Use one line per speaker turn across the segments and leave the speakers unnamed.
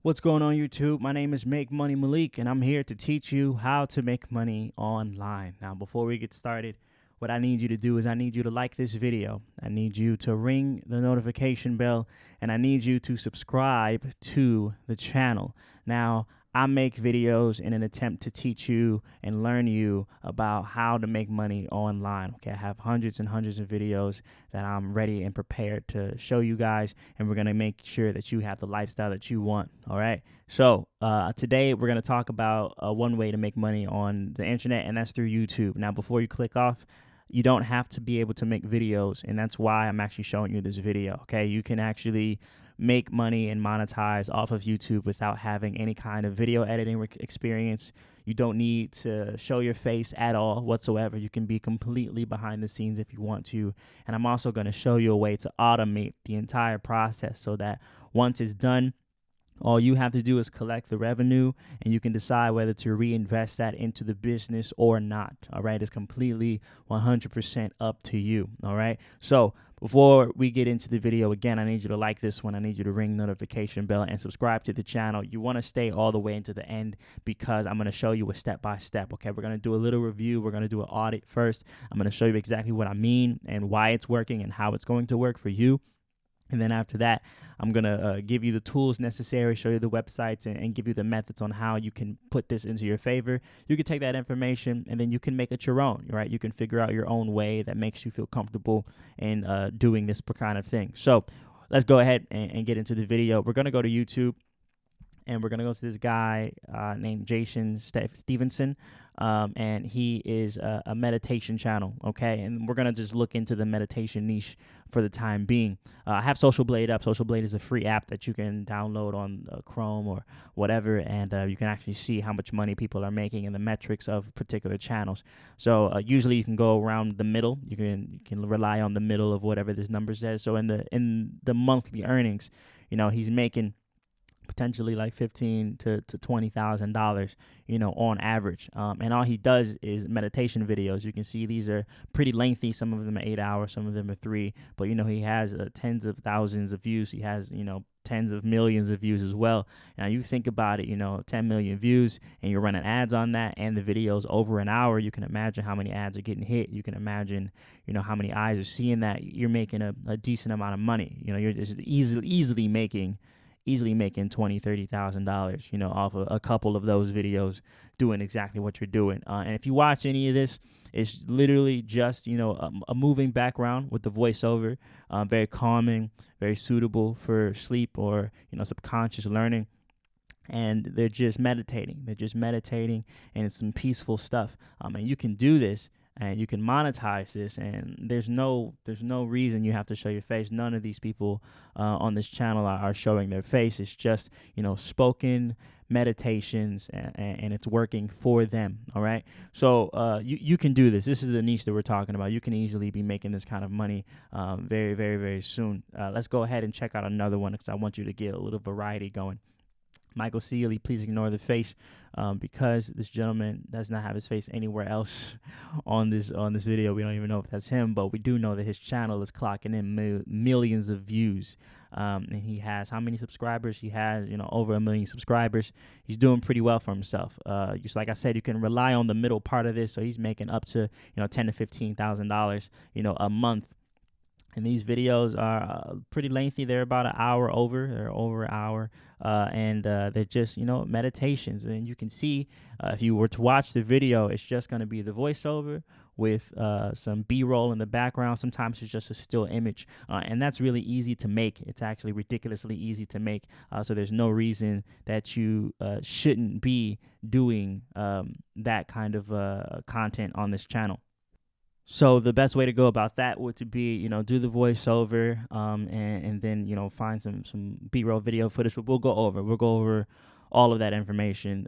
What's going on, YouTube? My name is Make Money Malik, and I'm here to teach you how to make money online. Now, before we get started, what I need you to do is I need you to like this video. I need you to ring the notification bell, and I need you to subscribe to the channel. Now, I make videos in an attempt to teach you and learn you about how to make money online. Okay, I have hundreds and hundreds of videos that I'm ready and prepared to show you guys, and we're gonna make sure that you have the lifestyle that you want. All right. So today we're gonna talk about one way to make money on the internet, and that's through YouTube. Now, before you click off, you don't have to be able to make videos, and that's why I'm actually showing you this video. Okay, you can actually make money and monetize off of YouTube without having any kind of video editing experience. You don't need to show your face at all whatsoever. You can be completely behind the scenes if you want to. And I'm also going to show you a way to automate the entire process so that once it's done, all you have to do is collect the revenue, and you can decide whether to reinvest that into the business or not. All right. It's completely 100% up to you. All right. So before we get into the video, again, I need you to like this one. I need you to ring the notification bell and subscribe to the channel. You want to stay all the way into the end because I'm going to show you a step-by-step. Okay. We're going to do a little review. We're going to do an audit first. I'm going to show you exactly what I mean and why it's working and how it's going to work for you. And then after that, I'm going to give you the tools necessary, show you the websites, and give you the methods on how you can put this into your favor. You can take that information, and then you can make it your own, right? You can figure out your own way that makes you feel comfortable in doing this kind of thing. So let's go ahead and get into the video. We're going to go to YouTube, and we're going to go to this guy named Jason Stevenson, and he is a meditation channel, okay? And we're going to just look into the meditation niche for the time being. I have Social Blade up. Social Blade is a free app that you can download on Chrome or whatever, and you can actually see how much money people are making and the metrics of particular channels. So usually you can go around the middle. You can rely on the middle of whatever this number says. So in the monthly earnings, you know, he's making potentially like $15,000 to $20,000, you know, on average. And all he does is meditation videos. You can see these are pretty lengthy. Some of them are 8 hours, some of them are 3. But you know, he has tens of thousands of views. He has, you know, tens of millions of views as well. Now you think about it, you know, 10 million views, and you're running ads on that, and the video's over an hour. You can imagine how many ads are getting hit. You can imagine, you know, how many eyes are seeing that. You're making a decent amount of money. You know, you're just easily making $20,000-$30,000, you know, off of a couple of those videos doing exactly what you're doing. And if you watch any of this, it's literally just, you know, a moving background with the voiceover, very calming, very suitable for sleep or, you know, subconscious learning. And they're just meditating. And it's some peaceful stuff. And you can do this, and you can monetize this, and there's no reason you have to show your face. None of these people on this channel are showing their face. It's just, you know, spoken meditations, and it's working for them. All right. So you can do this. This is the niche that we're talking about. You can easily be making this kind of money very, very, very soon. Let's go ahead and check out another one because I want you to get a little variety going. Michael Sealy, please ignore the face because this gentleman does not have his face anywhere else on this video. We don't even know if that's him, but we do know that his channel is clocking in millions of views. And he has how many subscribers? He has, you know, over 1 million subscribers. He's doing pretty well for himself. Just like I said, you can rely on the middle part of this. So he's making up to, you know, $10,000 to $15,000, you know, a month. And these videos are pretty lengthy. They're about an hour over. They're over an hour. And they're just, you know, meditations. And you can see if you were to watch the video, it's just going to be the voiceover with some B-roll in the background. Sometimes it's just a still image. And that's really easy to make. It's actually ridiculously easy to make. So there's no reason that you shouldn't be doing that kind of content on this channel. So the best way to go about that would to be, you know, do the voiceover and then, you know, find some B-roll video footage. We'll go over all of that information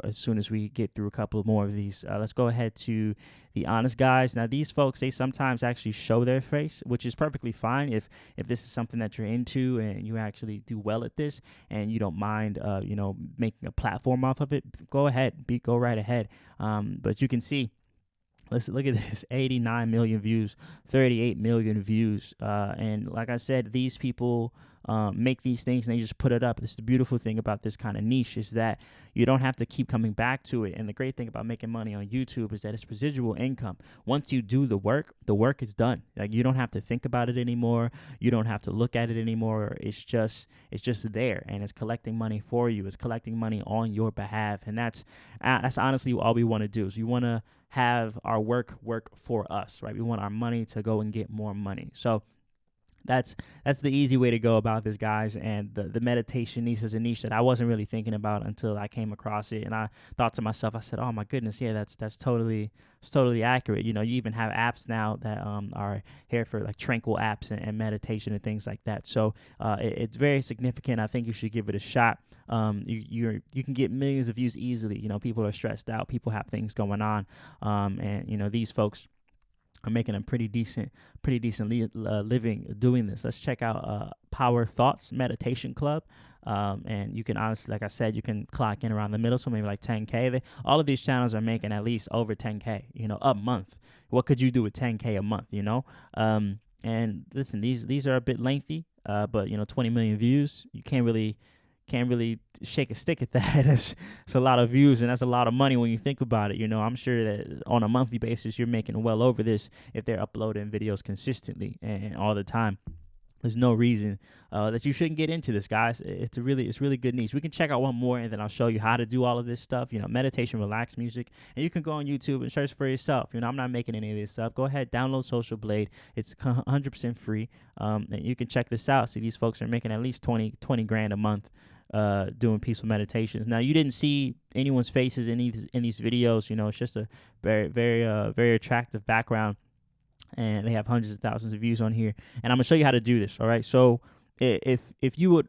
as soon as we get through a couple more of these. Let's go ahead to the honest guys. Now, these folks, they sometimes actually show their face, which is perfectly fine if this is something that you're into and you actually do well at this and you don't mind, you know, making a platform off of it. Go right ahead. But you can see. Let's look at this, 89 million views, 38 million views. And like I said, these people make these things and they just put it up. This is the beautiful thing about this kind of niche, is that you don't have to keep coming back to it. And the great thing about making money on YouTube is that it's residual income. Once you do the work is done. Like, you don't have to think about it anymore. You don't have to look at it anymore. It's just there, and it's collecting money for you. It's collecting money on your behalf. And that's honestly all we want to do, is we want to have our work for us, right? We want our money to go and get more money. So that's the easy way to go about this, guys. And the meditation niche is a niche that I wasn't really thinking about until I came across it. And I thought to myself, I said, oh my goodness, yeah, that's totally accurate. You even have apps now that are here for like tranquil apps and meditation and things like that. So it's very significant. I think you should give it a shot. You can get millions of views easily. People are stressed out. People have things going on. And these folks are making a pretty decent living doing this. Let's check out Power Thoughts Meditation Club. And you can honestly, like I said, you can clock in around the middle, so maybe like 10K. All of these channels are making at least over 10K, a month. What could you do with 10K a month, And listen, these are a bit lengthy, but 20 million views, you can't really shake a stick at that. It's a lot of views, and that's a lot of money when you think about it. I'm sure that on a monthly basis, you're making well over this if they're uploading videos consistently and all the time. There's no reason that you shouldn't get into this, guys. It's really good niche. We can check out one more, and then I'll show you how to do all of this stuff. Meditation, relax music, and you can go on YouTube and search for yourself. I'm not making any of this stuff. Go ahead, download Social Blade. It's 100% free, and you can check this out. See, these folks are making at least 20 grand a month doing peaceful meditations. Now, you didn't see anyone's faces in these videos. It's just a very attractive background. And they have hundreds of thousands of views on here. And I'm going to show you how to do this, all right? So if you would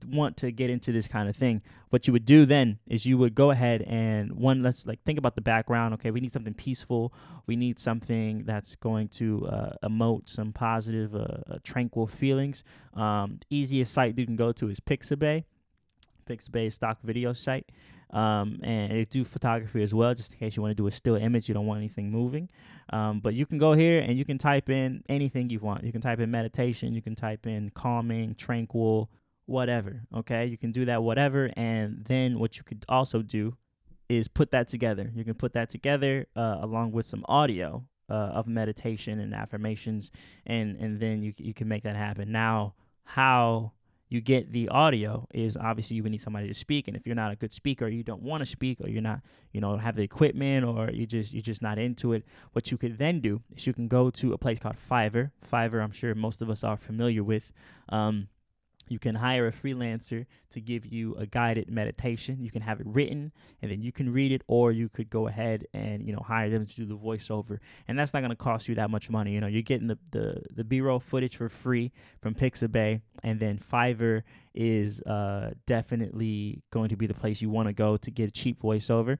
want to get into this kind of thing, what you would do then is you would go ahead and let's think about the background. Okay, we need something peaceful. We need something that's going to emote some positive, tranquil feelings. Easiest site you can go to is Pixabay. Pixabay stock video site. And they do photography as well, just in case you want to do a still image. You don't want anything moving. But you can go here and you can type in anything you want. You can type in meditation. You can type in calming, tranquil, whatever. Okay, you can do that, whatever. And then what you could also do is put that together. You can put that together along with some audio of meditation and affirmations, and then you can make that happen. Now, how you get the audio is obviously you would need somebody to speak, and if you're not a good speaker, or you don't want to speak, or you're not, have the equipment, or you're just not into it, what you could then do is you can go to a place called Fiverr. Fiverr, I'm sure most of us are familiar with. You can hire a freelancer to give you a guided meditation. You can have it written, and then you can read it, or you could go ahead and hire them to do the voiceover. And that's not going to cost you that much money. You're getting the B-roll footage for free from Pixabay, and then Fiverr is definitely going to be the place you want to go to get a cheap voiceover.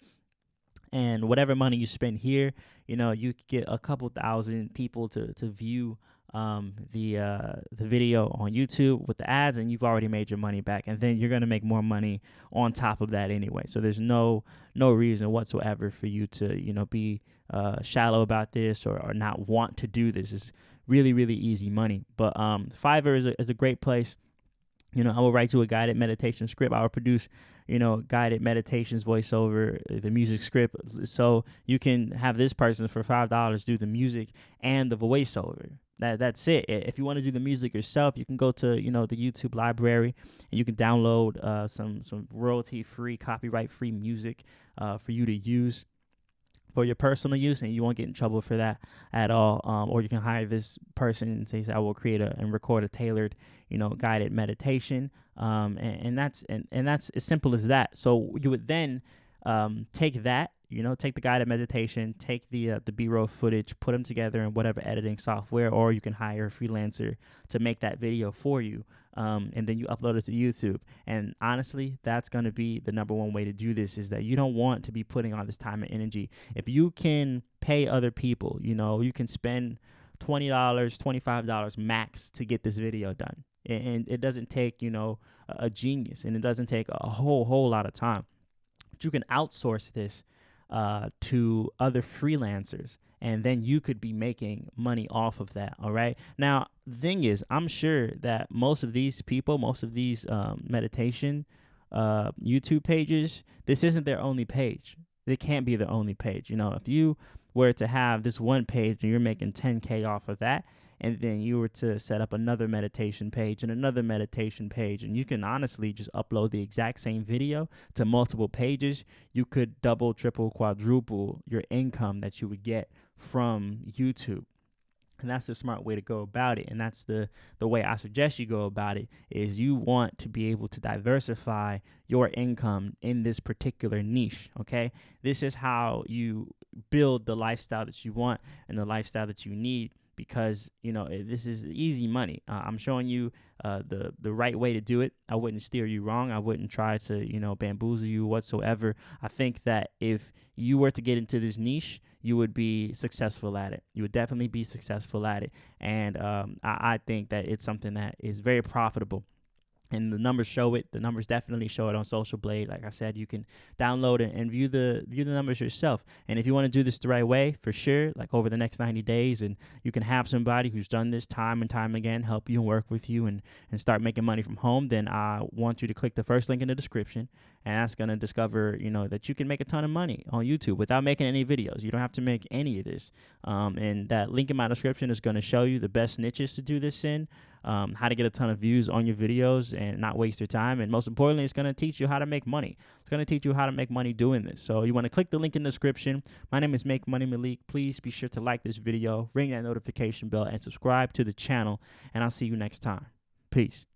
And whatever money you spend here, you could get a couple thousand people to view the video on YouTube with the ads, and you've already made your money back, and then you're going to make more money on top of that anyway. So there's no reason whatsoever for you to be shallow about this or not want to do this. It's really easy money. But Fiverr is a great place. I will write you a guided meditation script. I will produce guided meditations, voiceover, the music script, so you can have this person for $5 do the music and the voiceover. That's it. If you want to do the music yourself, you can go to the YouTube library, and you can download some royalty-free, copyright-free music for you to use for your personal use, and you won't get in trouble for that at all. Or you can hire this person and say, I will create and record a tailored guided meditation, and that's as simple as that. So you would then take that, take the guided meditation, take the B-roll footage, put them together in whatever editing software, or you can hire a freelancer to make that video for you, and then you upload it to YouTube. And honestly, that's going to be the number one way to do this, is that you don't want to be putting all this time and energy. If you can pay other people, you can spend $20, $25 max to get this video done. And it doesn't take, a genius, and it doesn't take a whole lot of time. But you can outsource this to other freelancers, and then you could be making money off of that. All right. Now, the thing is, I'm sure that most of these people, most of these meditation YouTube pages, this isn't their only page. It can't be their only page. You know, if you were to have this one page and you're making 10K off of that, and then you were to set up another meditation page and another meditation page, and you can honestly just upload the exact same video to multiple pages, you could double, triple, quadruple your income that you would get from YouTube. And that's the smart way to go about it. And that's the way I suggest you go about it, is you want to be able to diversify your income in this particular niche, okay? This is how you build the lifestyle that you want and the lifestyle that you need, because, you know, this is easy money. I'm showing you the right way to do it. I wouldn't steer you wrong. I wouldn't try to, you know, bamboozle you whatsoever. I think that if you were to get into this niche, you would be successful at it. You would definitely be successful at it. And I think that it's something that is very profitable. And the numbers show it. The numbers definitely show it on Social Blade. Like I said, you can download it and view the numbers yourself. And if you want to do this the right way, for sure, like over the next 90 days, and you can have somebody who's done this time and time again help you and work with you and start making money from home, then I want you to click the first link in the description, and that's going to discover, you know, that you can make a ton of money on YouTube without making any videos. You don't have to make any of this. And that link in my description is going to show you the best niches to do this in, how to get a ton of views on your videos and not waste your time. And most importantly, it's going to teach you how to make money. It's going to teach you how to make money doing this. So you want to click the link in the description. My name is Make Money Malik. Please be sure to like this video, ring that notification bell, and subscribe to the channel. And I'll see you next time. Peace.